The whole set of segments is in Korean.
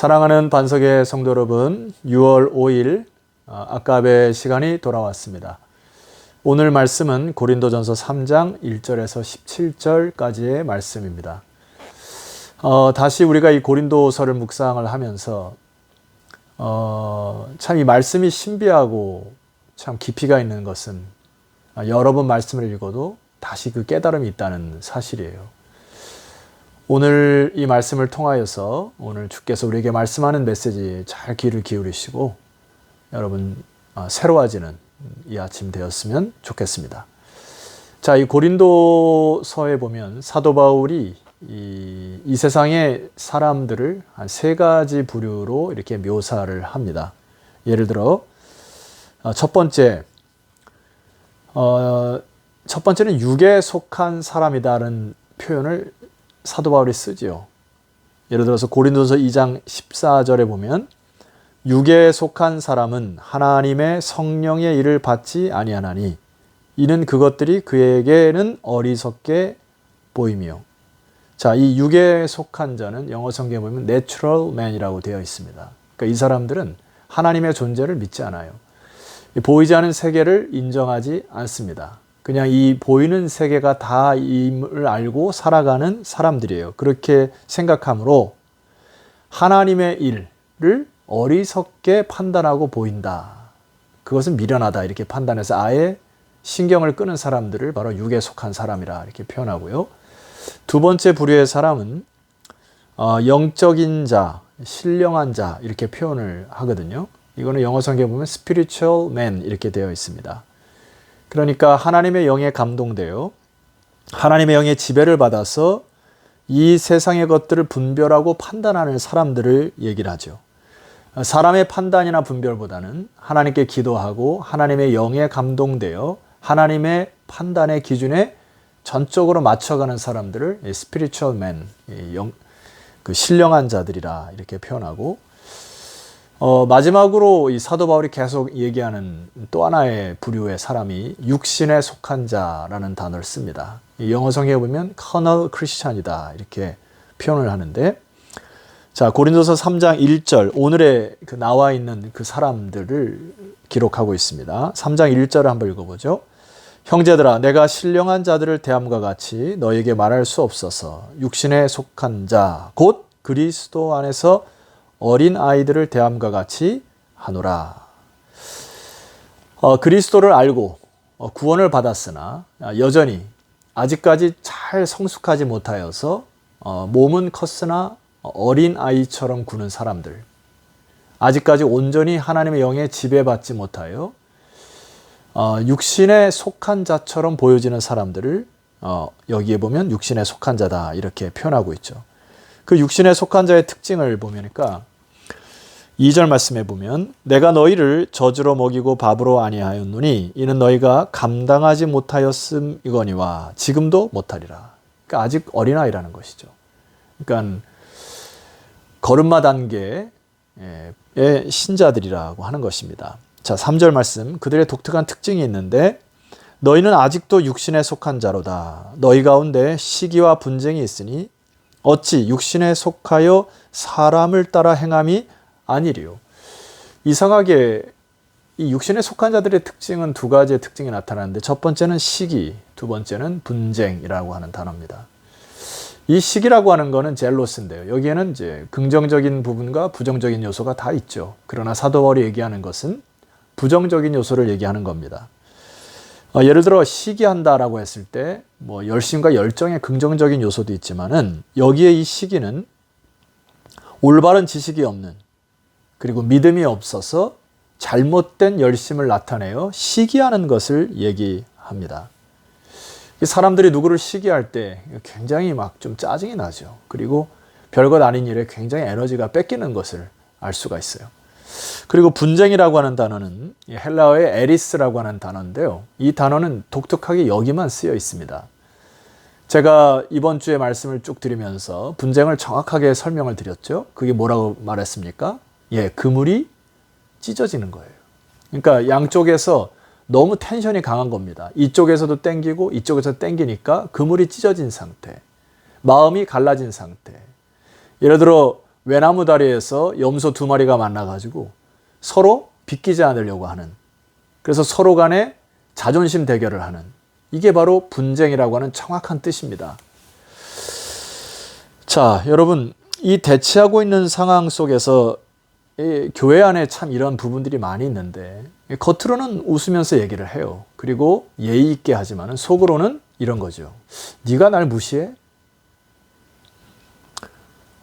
사랑하는 반석의 성도 여러분, 6월 5일 아까베 시간이 돌아왔습니다. 오늘 말씀은 고린도전서 3장 1절에서 17절까지의 말씀입니다. 다시 우리가 이 고린도서를 묵상을 하면서 참 이 말씀이 신비하고 참 깊이가 있는 것은 여러 번 말씀을 읽어도 다시 그 깨달음이 있다는 사실이에요. 오늘 이 말씀을 통하여서 오늘 주께서 우리에게 말씀하는 메시지에 잘 귀를 기울이시고 여러분 새로워지는 이 아침 되었으면 좋겠습니다. 자, 이 고린도서에 보면 사도 바울이 이 세상의 사람들을 한 세 가지 부류로 이렇게 묘사를 합니다. 예를 들어 첫 번째는 육에 속한 사람이다라는 표현을 사도 바울이 쓰지요. 예를 들어서 고린도서 2장 14절에 보면 육에 속한 사람은 하나님의 성령의 일을 받지 아니하나니 이는 그것들이 그에게는 어리석게 보이며. 자, 이 육에 속한 자는 영어 성경에 보면 natural man이라고 되어 있습니다. 그러니까 이 사람들은 하나님의 존재를 믿지 않아요. 보이지 않은 세계를 인정하지 않습니다. 그냥 이 보이는 세계가 다임을 알고 살아가는 사람들이에요. 그렇게 생각하므로 하나님의 일을 어리석게 판단하고 보인다. 그것은 미련하다 이렇게 판단해서 아예 신경을 끄는 사람들을 바로 육에 속한 사람이라 이렇게 표현하고요. 두 번째 부류의 사람은 영적인 자, 신령한 자 이렇게 표현을 하거든요. 이거는 영어 성경에 보면 spiritual man 이렇게 되어 있습니다. 그러니까 하나님의 영에 감동되어 하나님의 영의 지배를 받아서 이 세상의 것들을 분별하고 판단하는 사람들을 얘기를 하죠. 사람의 판단이나 분별보다는 하나님께 기도하고 하나님의 영에 감동되어 하나님의 판단의 기준에 전적으로 맞춰가는 사람들을 spiritual man, 그 신령한 자들이라 이렇게 표현하고, 마지막으로 이 사도 바울이 계속 얘기하는 또 하나의 부류의 사람이 육신에 속한 자라는 단어를 씁니다. 영어 성경에 보면 carnal Christian이다 이렇게 표현을 하는데, 자, 고린도서 3장 1절 오늘에 그 나와 있는 그 사람들을 기록하고 있습니다. 3장 1절을 한번 읽어보죠. 형제들아, 내가 신령한 자들을 대함과 같이 너에게 말할 수 없어서 육신에 속한 자 곧 그리스도 안에서 어린 아이들을 대함과 같이 하노라. 그리스도를 알고 구원을 받았으나 여전히 아직까지 잘 성숙하지 못하여서 몸은 컸으나 어린 아이처럼 구는 사람들, 아직까지 온전히 하나님의 영에 지배받지 못하여 육신에 속한 자처럼 보여지는 사람들을 여기에 보면 육신에 속한 자다 이렇게 표현하고 있죠. 그 육신에 속한 자의 특징을 보니까 2절 말씀에 보면 내가 너희를 젖으로 먹이고 밥으로 아니하였노니 이는 너희가 감당하지 못하였음이거니와 지금도 못하리라. 그러니까 아직 어린아이라는 것이죠. 그러니까 걸음마 단계의 신자들이라고 하는 것입니다. 자, 3절 말씀, 그들의 독특한 특징이 있는데 너희는 아직도 육신에 속한 자로다. 너희 가운데 시기와 분쟁이 있으니 어찌 육신에 속하여 사람을 따라 행함이 아니리요. 이상하게 이 육신에 속한 자들의 특징은 두 가지의 특징이 나타나는데 첫 번째는 시기, 두 번째는 분쟁이라고 하는 단어입니다. 이 시기라고 하는 것은 젤로스인데요. 여기에는 이제 긍정적인 부분과 부정적인 요소가 다 있죠. 그러나 사도 바울이 얘기하는 것은 부정적인 요소를 얘기하는 겁니다. 예를 들어 시기한다라고 했을 때 뭐 열심과 열정의 긍정적인 요소도 있지만은 여기에 이 시기는 올바른 지식이 없는 그리고 믿음이 없어서 잘못된 열심을 나타내어 시기하는 것을 얘기합니다. 사람들이 누구를 시기할 때 굉장히 막 좀 짜증이 나죠. 그리고 별것 아닌 일에 굉장히 에너지가 뺏기는 것을 알 수가 있어요. 그리고 분쟁이라고 하는 단어는 헬라어의 에리스라고 하는 단어인데요. 이 단어는 독특하게 여기만 쓰여 있습니다. 제가 이번 주에 말씀을 쭉 드리면서 분쟁을 정확하게 설명을 드렸죠. 그게 뭐라고 말했습니까? 그물이 찢어지는 거예요. 그러니까 양쪽에서 너무 텐션이 강한 겁니다. 이쪽에서도 땡기고 이쪽에서 땡기니까 그물이 찢어진 상태, 마음이 갈라진 상태. 예를 들어 외나무 다리에서 염소 두 마리가 만나가지고 서로 비끼지 않으려고 하는, 그래서 서로 간에 자존심 대결을 하는, 이게 바로 분쟁이라고 하는 정확한 뜻입니다. 자, 여러분, 이 대치하고 있는 상황 속에서 교회 안에 참 이런 부분들이 많이 있는데 겉으로는 웃으면서 얘기를 해요. 그리고 예의 있게 하지만 속으로는 이런 거죠. 네가 날 무시해?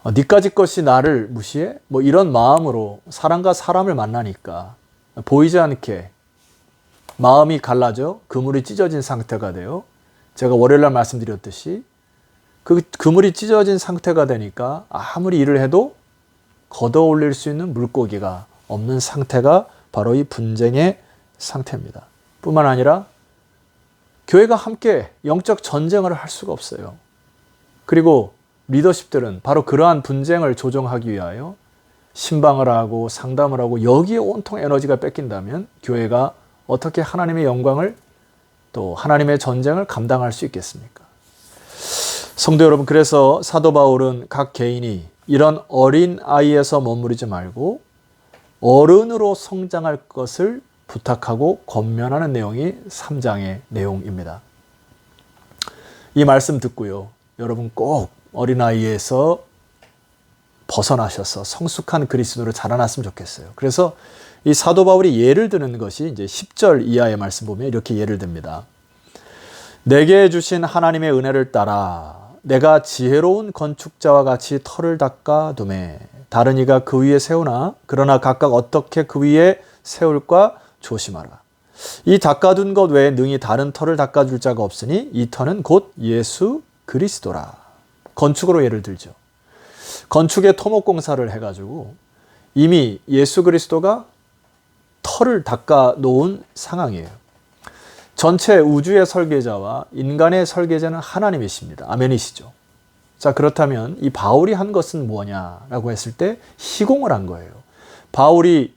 니까짓 것이 나를 무시해? 뭐 이런 마음으로 사람과 사람을 만나니까 보이지 않게 마음이 갈라져 그물이 찢어진 상태가 돼요. 제가 월요일날 말씀드렸듯이 그 그물이 찢어진 상태가 되니까 아무리 일을 해도 걷어 올릴 수 있는 물고기가 없는 상태가 바로 이 분쟁의 상태입니다. 뿐만 아니라 교회가 함께 영적 전쟁을 할 수가 없어요. 그리고 리더십들은 바로 그러한 분쟁을 조정하기 위하여 신방을 하고 상담을 하고 여기에 온통 에너지가 뺏긴다면 교회가 어떻게 하나님의 영광을 또 하나님의 전쟁을 감당할 수 있겠습니까? 성도 여러분, 그래서 사도 바울은 각 개인이 이런 어린 아이에서 머무르지 말고 어른으로 성장할 것을 부탁하고 권면하는 내용이 3장의 내용입니다. 이 말씀 듣고요, 여러분 꼭 어린아이에서 벗어나셔서 성숙한 그리스도로 자라났으면 좋겠어요. 그래서 이 사도 바울이 예를 드는 것이 이제 10절 이하의 말씀 보면 이렇게 예를 듭니다. 내게 주신 하나님의 은혜를 따라 내가 지혜로운 건축자와 같이 터를 닦아 두매 다른 이가 그 위에 세우나 그러나 각각 어떻게 그 위에 세울까 조심하라. 이 닦아둔 것 외에 능히 다른 터를 닦아줄 자가 없으니 이 터는 곧 예수 그리스도라. 건축으로 예를 들죠. 건축의 토목공사를 해가지고 이미 예수 그리스도가 터를 닦아 놓은 상황이에요. 전체 우주의 설계자와 인간의 설계자는 하나님이십니다. 아멘이시죠. 자, 그렇다면 이 바울이 한 것은 뭐냐라고 했을 때 시공을 한 거예요. 바울이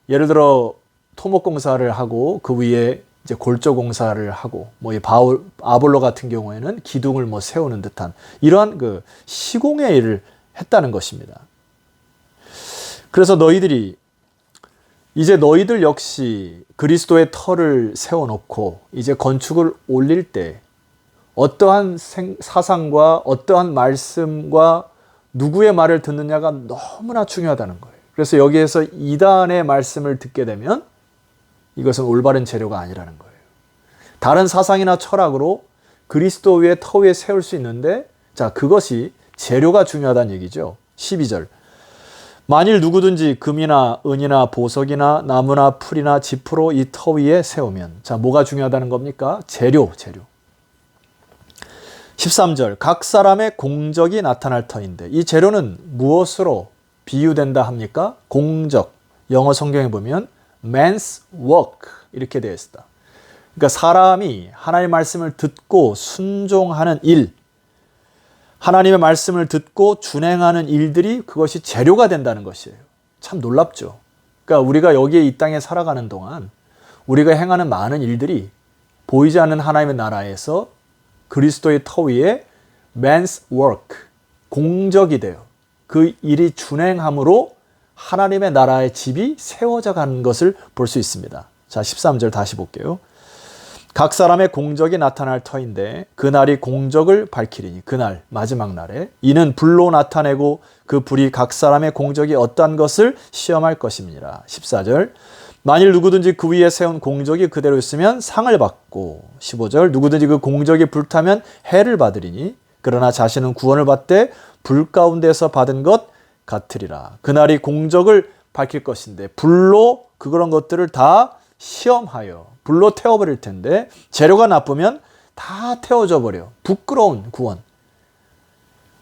예를 들어 토목공사를 하고 그 위에 이제 골조공사를 하고 뭐 이 아볼로 같은 경우에는 기둥을 뭐 세우는 듯한 이러한 그 시공의 일을 했다는 것입니다. 그래서 이제 너희들 역시 그리스도의 터를 세워놓고 이제 건축을 올릴 때 어떠한 사상과 어떠한 말씀과 누구의 말을 듣느냐가 너무나 중요하다는 거예요. 그래서 여기에서 이단의 말씀을 듣게 되면 이것은 올바른 재료가 아니라는 거예요. 다른 사상이나 철학으로 그리스도 위에 터 위에 세울 수 있는데, 자, 그것이 재료가 중요하다는 얘기죠. 12절. 만일 누구든지 금이나 은이나 보석이나 나무나 풀이나 지프로 이 터 위에 세우면, 자, 뭐가 중요하다는 겁니까? 재료. 13절. 각 사람의 공적이 나타날 터인데, 이 재료는 무엇으로 비유된다 합니까? 공적. 영어 성경에 보면 man's work 이렇게 되어 있다. 그러니까 사람이 하나님의 말씀을 듣고 순종하는 일, 하나님의 말씀을 듣고 준행하는 일들이 그것이 재료가 된다는 것이에요. 참 놀랍죠. 그러니까 우리가 여기에 이 땅에 살아가는 동안 우리가 행하는 많은 일들이 보이지 않는 하나님의 나라에서 그리스도의 터 위에 man's work, 공적이 돼요. 그 일이 준행함으로 하나님의 나라의 집이 세워져 가는 것을 볼 수 있습니다. 자, 13절 다시 볼게요. 각 사람의 공적이 나타날 터인데 그날이 공적을 밝히리니, 그날 마지막 날에 이는 불로 나타내고 그 불이 각 사람의 공적이 어떠한 것을 시험할 것입니다. 14절. 만일 누구든지 그 위에 세운 공적이 그대로 있으면 상을 받고, 15절. 누구든지 그 공적이 불타면 해를 받으리니 그러나 자신은 구원을 받되 불 가운데서 받은 것 같으리라. 그날이 공적을 밝힐 것인데 불로 그런 것들을 다 시험하여 불로 태워버릴 텐데, 재료가 나쁘면 다 태워져 버려. 부끄러운 구원.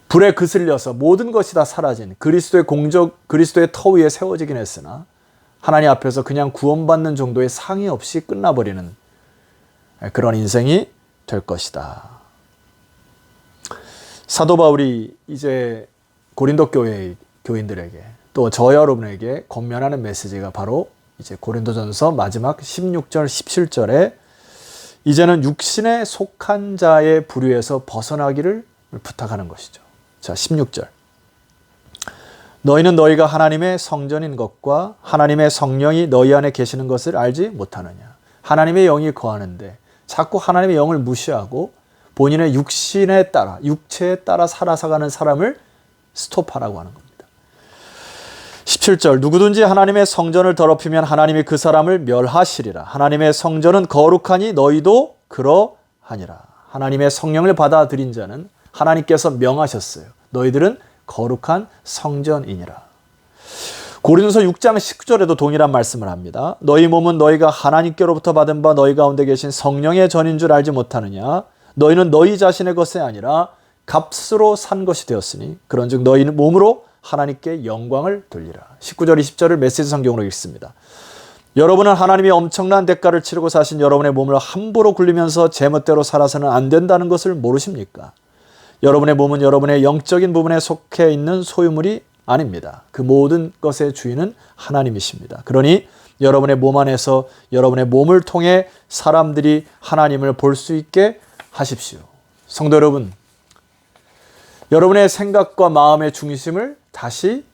불에 그슬려서 모든 것이 다 사라진 그리스도의 공적, 그리스도의 터 위에 세워지긴 했으나 하나님 앞에서 그냥 구원받는 정도의 상의 없이 끝나버리는 그런 인생이 될 것이다. 사도 바울이 이제 고린도 교회 교인들에게 또 저 여러분에게 권면하는 메시지가 바로 이제 고린도전서 마지막 16절 17절에 이제는 육신에 속한 자의 부류에서 벗어나기를 부탁하는 것이죠. 자, 16절. 너희는 너희가 하나님의 성전인 것과 하나님의 성령이 너희 안에 계시는 것을 알지 못하느냐. 하나님의 영이 거하는데 자꾸 하나님의 영을 무시하고 본인의 육체에 따라 살아가는 사람을 스톱하라고 하는 겁니다. 17절 누구든지 하나님의 성전을 더럽히면 하나님이 그 사람을 멸하시리라. 하나님의 성전은 거룩하니 너희도 그러하니라. 하나님의 성령을 받아들인 자는 하나님께서 명하셨어요. 너희들은 거룩한 성전이니라. 고린도서 6장 19절에도 동일한 말씀을 합니다. 너희 몸은 너희가 하나님께로부터 받은 바 너희 가운데 계신 성령의 전인 줄 알지 못하느냐. 너희는 너희 자신의 것이 아니라 값으로 산 것이 되었으니 그런즉 너희 몸으로 하나님께 영광을 돌리라. 19절 20절을 메시지 성경으로 읽습니다. 여러분은 하나님이 엄청난 대가를 치르고 사신 여러분의 몸을 함부로 굴리면서 제멋대로 살아서는 안 된다는 것을 모르십니까? 여러분의 몸은 여러분의 영적인 부분에 속해 있는 소유물이 아닙니다. 그 모든 것의 주인은 하나님이십니다. 그러니 여러분의 몸 안에서 여러분의 몸을 통해 사람들이 하나님을 볼 수 있게 하십시오. 성도 여러분, 여러분의 생각과 마음의 중심을 다시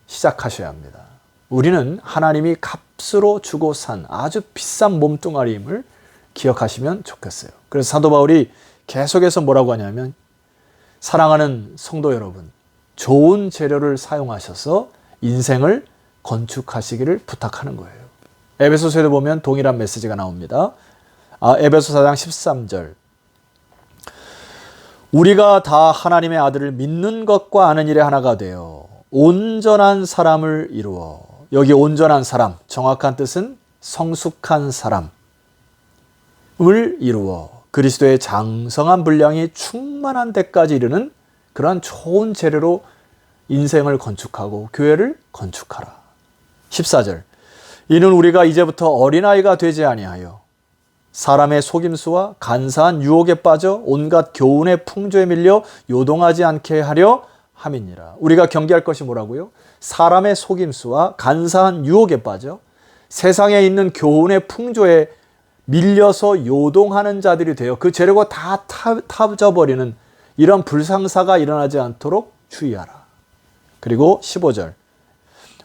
시작하셔야 합니다. 우리는 하나님이 값으로 주고 산 아주 비싼 몸뚱아리임을 기억하시면 좋겠어요. 그래서 사도 바울이 계속해서 뭐라고 하냐면 사랑하는 성도 여러분, 좋은 재료를 사용하셔서 인생을 건축하시기를 부탁하는 거예요. 에베소서에도 보면 동일한 메시지가 나옵니다. 에베소 4장 13절 우리가 다 하나님의 아들을 믿는 것과 아는 일에 하나가 되어 온전한 사람을 이루어. 여기 온전한 사람, 정확한 뜻은 성숙한 사람을 이루어 그리스도의 장성한 분량이 충만한 데까지 이르는 그러한 좋은 재료로 인생을 건축하고 교회를 건축하라. 14절 이는 우리가 이제부터 어린아이가 되지 아니하여 사람의 속임수와 간사한 유혹에 빠져 온갖 교훈의 풍조에 밀려 요동하지 않게 하려 함이니라. 우리가 경계할 것이 뭐라고요? 사람의 속임수와 간사한 유혹에 빠져 세상에 있는 교훈의 풍조에 밀려서 요동하는 자들이 되어 그 재료가 다 타져버리는 이런 불상사가 일어나지 않도록 주의하라. 그리고 15절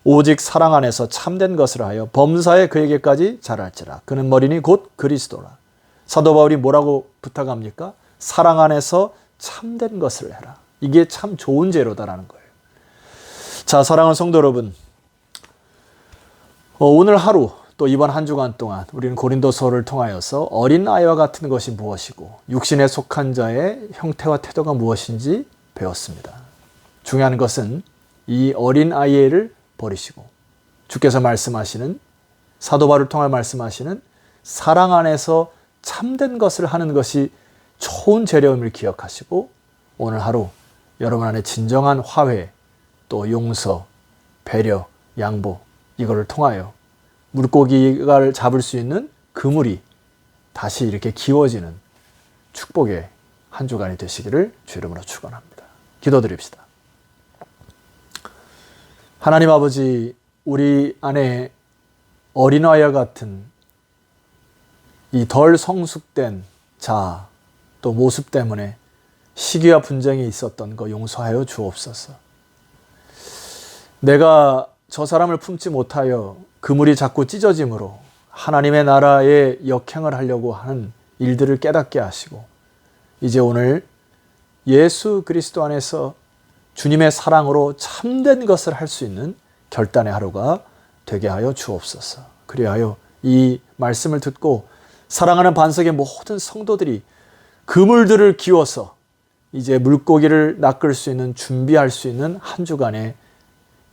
오직 사랑 안에서 참된 것을 하여 범사에 그에게까지 자랄지라. 그는 머리니 곧 그리스도라. 사도 바울이 뭐라고 부탁합니까? 사랑 안에서 참된 것을 해라. 이게 참 좋은 재료다라는 거예요. 자, 사랑하는 성도 여러분, 오늘 하루 또 이번 한 주간 동안 우리는 고린도서를 통하여서 어린아이와 같은 것이 무엇이고 육신에 속한 자의 형태와 태도가 무엇인지 배웠습니다. 중요한 것은 이 어린아이를 버리시고 주께서 말씀하시는 사도 바울을 통해 말씀하시는 사랑 안에서 참된 것을 하는 것이 좋은 재료임을 기억하시고 오늘 하루 여러분 안에 진정한 화해 또 용서, 배려, 양보 이거를 통하여 물고기를 잡을 수 있는 그물이 다시 이렇게 기워지는 축복의 한 주간이 되시기를 주 이름으로 축원합니다. 기도드립시다. 하나님 아버지, 우리 안에 어린아이와 같은 이 덜 성숙된 자 또 모습 때문에 시기와 분쟁이 있었던 거 용서하여 주옵소서. 내가 저 사람을 품지 못하여 그물이 자꾸 찢어짐으로 하나님의 나라에 역행을 하려고 하는 일들을 깨닫게 하시고 이제 오늘 예수 그리스도 안에서 주님의 사랑으로 참된 것을 할 수 있는 결단의 하루가 되게 하여 주옵소서. 그리하여 이 말씀을 듣고 사랑하는 반석의 모든 성도들이 그물들을 기워서 이제 물고기를 낚을 수 있는 준비할 수 있는 한 주간의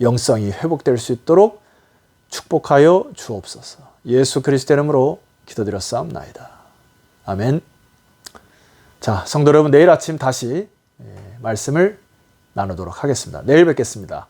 영성이 회복될 수 있도록 축복하여 주옵소서. 예수 그리스도 이름으로 기도드렸사옵나이다. 아멘. 자, 성도 여러분, 내일 아침 다시 말씀을 나누도록 하겠습니다. 내일 뵙겠습니다.